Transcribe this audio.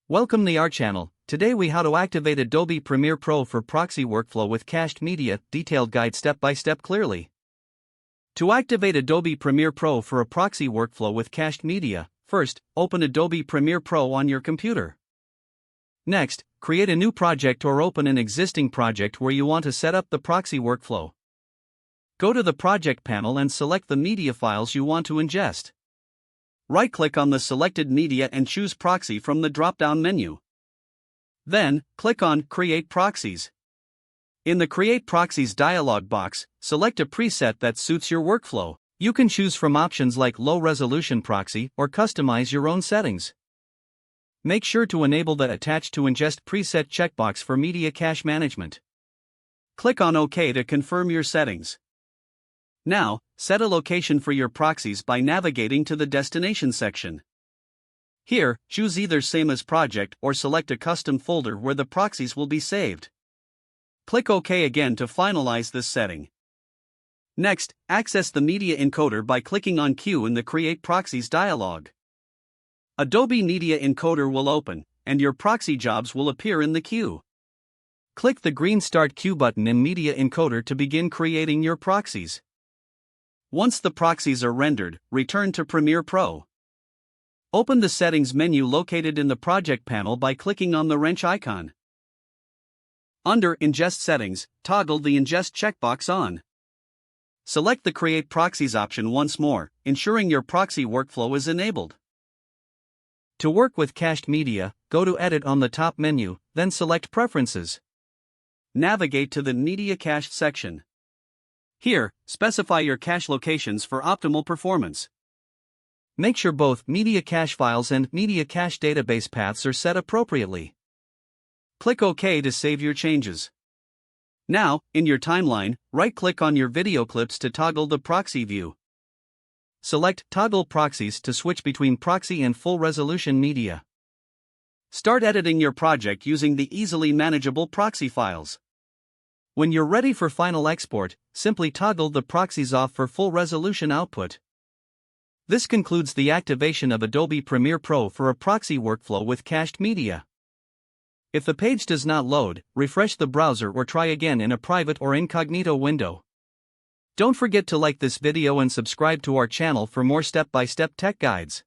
Welcome to our channel. Today we how to activate Adobe Premiere Pro for Proxy workflow with cached media, detailed guide step by step clearly. To activate Adobe Premiere Pro for a proxy workflow with cached media, first, open Adobe Premiere Pro on your computer. Next, create a new project or open an existing project where you want to set up the proxy workflow. Go to the project panel and select the media files you want to ingest. Right-click on the selected media and choose Proxy from the drop-down menu. Then, click on Create Proxies. In the Create Proxies dialog box, select a preset that suits your workflow. You can choose from options like low-resolution proxy or customize your own settings. Make sure to enable the Attach to Ingest preset checkbox for media cache management. Click on OK to confirm your settings. Now, set a location for your proxies by navigating to the Destination section. Here, choose either Same as Project or select a custom folder where the proxies will be saved. Click OK again to finalize this setting. Next, access the media encoder by clicking on Q in the Create Proxies dialog. Adobe Media Encoder will open, and your proxy jobs will appear in the queue. Click the green Start Queue button in Media Encoder to begin creating your proxies. Once the proxies are rendered, return to Premiere Pro. Open the Settings menu located in the Project panel by clicking on the wrench icon. Under Ingest Settings, toggle the Ingest checkbox on. Select the Create Proxies option once more, ensuring your proxy workflow is enabled. To work with cached media, go to Edit on the top menu, then select Preferences. Navigate to the Media Cached section. Here, specify your cache locations for optimal performance. Make sure both media cache files and media cache database paths are set appropriately. Click OK to save your changes. Now, in your timeline, right-click on your video clips to toggle the proxy view. Select Toggle Proxies to switch between proxy and full-resolution media. Start editing your project using the easily manageable proxy files. When you're ready for final export, simply toggle the proxies off for full resolution output. This concludes the activation of Adobe Premiere Pro for a proxy workflow with cached media. If the page does not load, refresh the browser or try again in a private or incognito window. Don't forget to like this video and subscribe to our channel for more step-by-step tech guides.